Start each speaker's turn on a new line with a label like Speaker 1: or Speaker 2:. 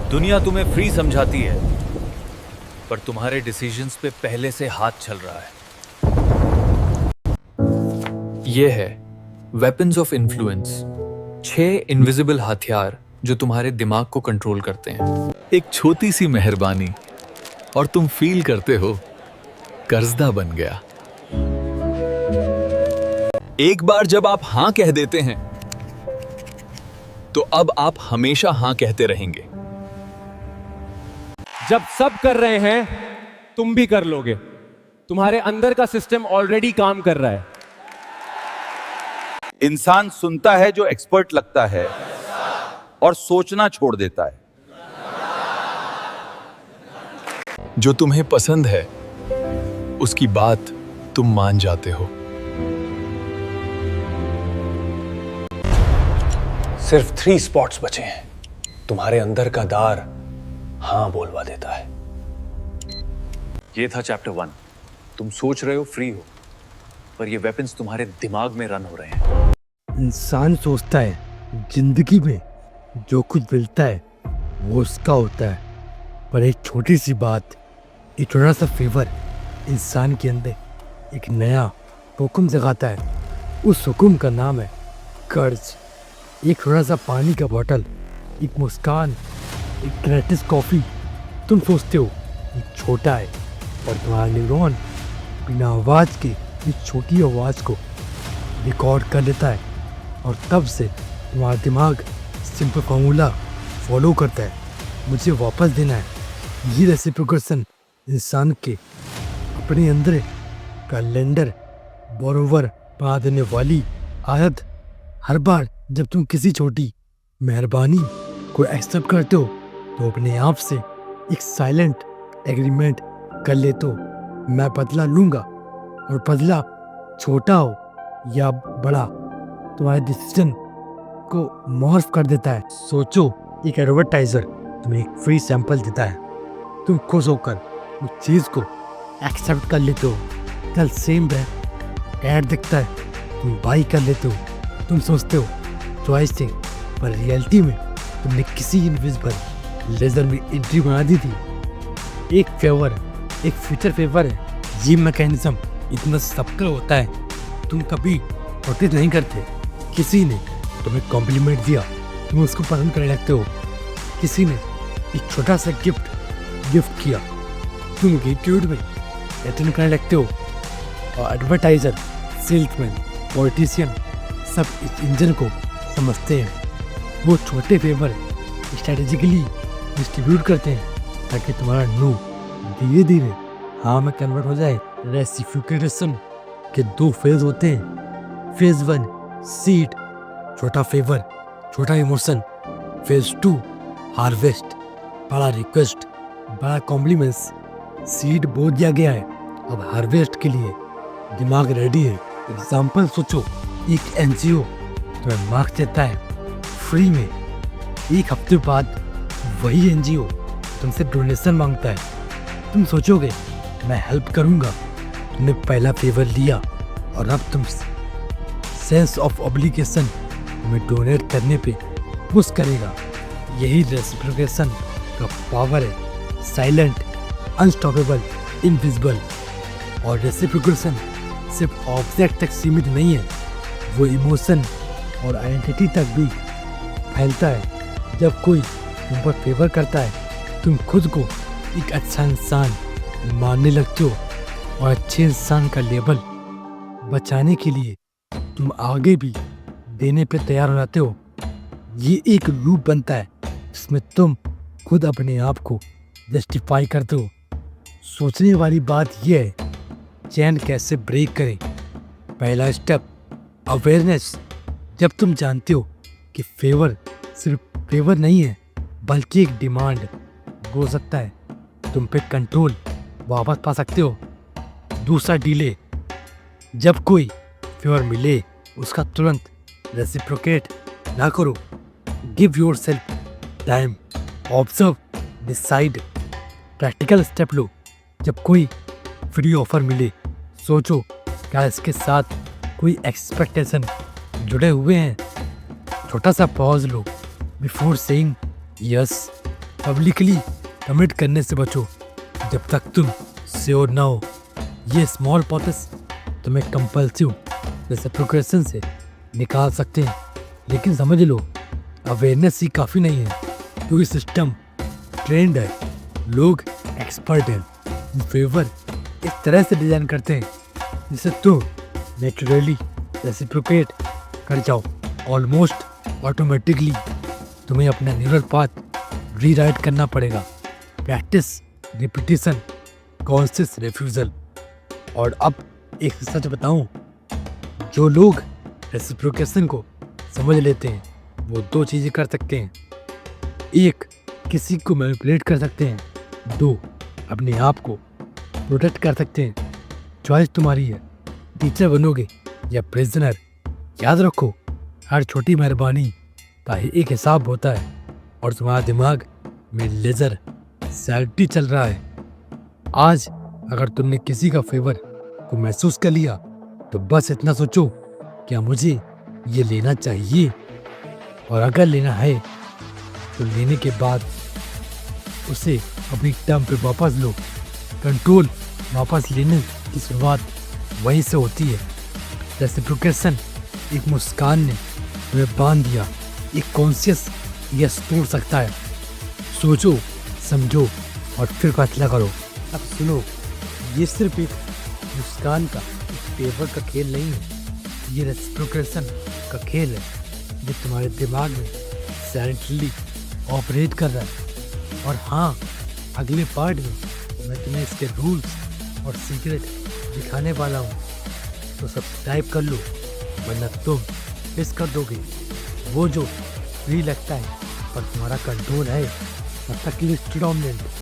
Speaker 1: दुनिया तुम्हें फ्री समझाती है, पर तुम्हारे डिसीजंस पे पहले से हाथ चल रहा है। यह है वेपन्स ऑफ इन्फ्लुएंस, 6 इनविजिबल हथियार जो तुम्हारे दिमाग को कंट्रोल करते हैं।
Speaker 2: एक छोटी सी मेहरबानी और तुम फील करते हो कर्जदा बन गया। एक बार जब आप हां कह देते हैं तो अब आप हमेशा हां कहते रहेंगे।
Speaker 3: जब सब कर रहे हैं तुम भी कर लोगे। तुम्हारे अंदर का सिस्टम ऑलरेडी काम कर रहा है।
Speaker 4: इंसान सुनता है जो एक्सपर्ट लगता है और सोचना छोड़ देता है।
Speaker 2: जो तुम्हें पसंद है उसकी बात तुम मान जाते हो।
Speaker 5: सिर्फ 3 स्पॉट्स बचे हैं। तुम्हारे अंदर का दार हां बोलवा देता है।
Speaker 1: ये था चैप्टर 1। तुम सोच रहे हो फ्री हो, पर ये वेपन्स तुम्हारे दिमाग में रन हो रहे हैं।
Speaker 6: इंसान सोचता है जिंदगी में जो कुछ मिलता है वो उसका होता है, पर एक छोटी सी बात, एक छोटा सा फेवर इंसान के अंदर एक नया हुक्म जगाता है। उस हुक्म का नाम है कर्ज। एक थोड़ा सा पानी का बोतल, एक मुस्कान, एक ग्रेटिस कॉफ़ी। तुम सोचते हो ये छोटा है, और तुम्हारा न्यूरॉन बिना आवाज़ के इस छोटी आवाज़ को रिकॉर्ड कर लेता है, और तब से तुम्हारा दिमाग सिंपल फार्मूला फॉलो करता है, मुझे वापस देना है। ये रेसिप्रोकेशन इंसान के अपने अंदर कैलेंडर बरोबर बना देने वाली आदत। हर बार जब तुम किसी छोटी मेहरबानी को एक्सेप्ट करते हो तो अपने आप से एक साइलेंट एग्रीमेंट कर लेते हो, मैं बदला लूँगा, और बदला छोटा हो या बड़ा तुम्हारे डिसीजन को मॉर्फ कर देता है। सोचो, एक एडवर्टाइजर तुम्हें एक फ्री सैंपल देता है, तुम खुश होकर उस चीज़ को एक्सेप्ट कर लेते हो। कल सेम ऐड दिखता है, तुम बाई कर लेते हो। तुम सोचते हो चॉइस थी, पर रियलिटी में तुमने किसी इनविजिबल लेजर में एंट्री बना दी थी। एक फेवर, एक फ्यूचर फेवर है। ये मैकेनिज्म इतना सबका होता है, तुम कभी नोटिस नहीं करते। किसी ने तुम्हें कॉम्प्लीमेंट दिया, तुम उसको पसंद करने लगते हो। किसी ने एक छोटा सा गिफ्ट किया, तुम ग्रेटिट्यूड में अटेंड करने लगते हो। और एडवर्टाइजर, सेल्समैन, पॉलिटिशियन सब इस इंजन को समझते हैं। वो छोटे फेवर स्ट्रेटेजिकली डिस्ट्रीब्यूट करते हैं ताकि तुम्हारा नो धीरे धीरे हाँ में कन्वर्ट हो जाए। रेसिप्रोकेशन के 2 फेज होते हैं। फेज 1 सीड, छोटा फेवर, छोटा इमोशन। फेज 2 हार्वेस्ट, बड़ा रिक्वेस्ट, बड़ा कॉम्प्लीमेंट्स। सीड बो दिया गया है, अब हार्वेस्ट के लिए दिमाग रेडी है। एग्जाम्पल सोचो, एक एनजीओ तुम्हें मार्क्स देता है फ्री में। एक हफ्ते बाद वही एनजीओ तुमसे डोनेशन मांगता है। तुम सोचोगे मैं हेल्प करूंगा, तुमने पहला फेवर लिया, और अब तुम सेंस ऑफ ऑब्लिगेशन तुम्हें डोनेट करने पे पुश करेगा। यही रेसिप्रोकेशन का पावर है, साइलेंट, अनस्टॉपेबल, इनविजिबल। और रेसिप्रोकेशन सिर्फ ऑब्जेक्ट तक सीमित नहीं है, वो इमोशन और आइडेंटिटी तक भी फैलता है। जब कोई तुम पर फेवर करता है, तुम खुद को एक अच्छा इंसान मानने लगते हो, और अच्छे इंसान का लेबल बचाने के लिए तुम आगे भी देने पे तैयार हो जाते हो। ये एक लूप बनता है जिसमें तुम खुद अपने आप को जस्टिफाई करते हो। सोचने वाली बात यह है, चैन कैसे ब्रेक करें। पहला स्टेप अवेयरनेस। जब तुम जानते हो कि फेवर सिर्फ फेवर नहीं है बल्कि एक डिमांड हो सकता है, तुम पे कंट्रोल वापस पा सकते हो। दूसरा डिले। जब कोई फेवर मिले उसका तुरंत रेसिप्रोकेट ना करो। Give yourself time, observe, decide. Practical step लो। जब कोई फ्री ऑफर मिले सोचो क्या इसके साथ कोई एक्सपेक्टेशन जुड़े हुए हैं। छोटा सा पॉज लो before saying yes. Publicly commit करने से बचो जब तक तुम श्योर ना हो। ये स्मॉल प्रोसेस तुम्हें कंपल्सिव रेसिप्रोकेशन से निकाल सकते हैं, लेकिन समझ लो अवेयरनेस ही काफ़ी नहीं है, क्योंकि सिस्टम ट्रेंड है, लोग एक्सपर्ट हैं। फेवर इस तरह से डिज़ाइन करते हैं जिससे तुम नेचुरली रेसिप्रोकेट कर जाओ। ऑलमोस्ट ऑटोमेटिकली तुम्हें अपना न्यूरल पाथ रीराइट करना पड़ेगा। Practice, repetition, conscious refusal. और अब एक सच बताऊं, जो लोग रेसिप्रोकेशन को समझ लेते हैं वो दो चीज़ें कर सकते हैं। एक, किसी को मैनिपुलेट कर सकते हैं। दो, अपने आप को प्रोटेक्ट कर सकते हैं। चॉइस तुम्हारी है, टीचर बनोगे या प्रिजनर। याद रखो, हर छोटी मेहरबानी का ही एक हिसाब होता है, और तुम्हारा दिमाग में लेजर सैलिटी चल रहा है। आज अगर तुमने किसी का फेवर को महसूस कर लिया तो बस इतना सोचो, क्या मुझे ये लेना चाहिए, और अगर लेना है तो लेने के बाद उसे अपनी टर्म पे वापस लो। कंट्रोल वापस लेने की शुरुआत वहीं से होती है। रेसिप्रोकेशन एक मुस्कान ने तुम्हें बांध दिया, एक कॉन्शियस यस तोड़ सकता है। सोचो, समझो और फिर फैसला करो। अब सुनो, ये सिर्फ एक मुस्कान का, एक पेपर का खेल नहीं है, ये रेसिप्रोकेशन का खेल है जो तुम्हारे दिमाग में साइलेंटली ऑपरेट कर रहा है। और हाँ, अगले पार्ट में मैं तुम्हें इसके रूल्स और सीक्रेट दिखाने वाला हूँ, तो सब्सक्राइब कर लो, वरना तुम मिस कर दोगे वो जो फ्री लगता है पर तुम्हारा कंट्रोल है। तब तक के लिए स्टे डोमिनेंट।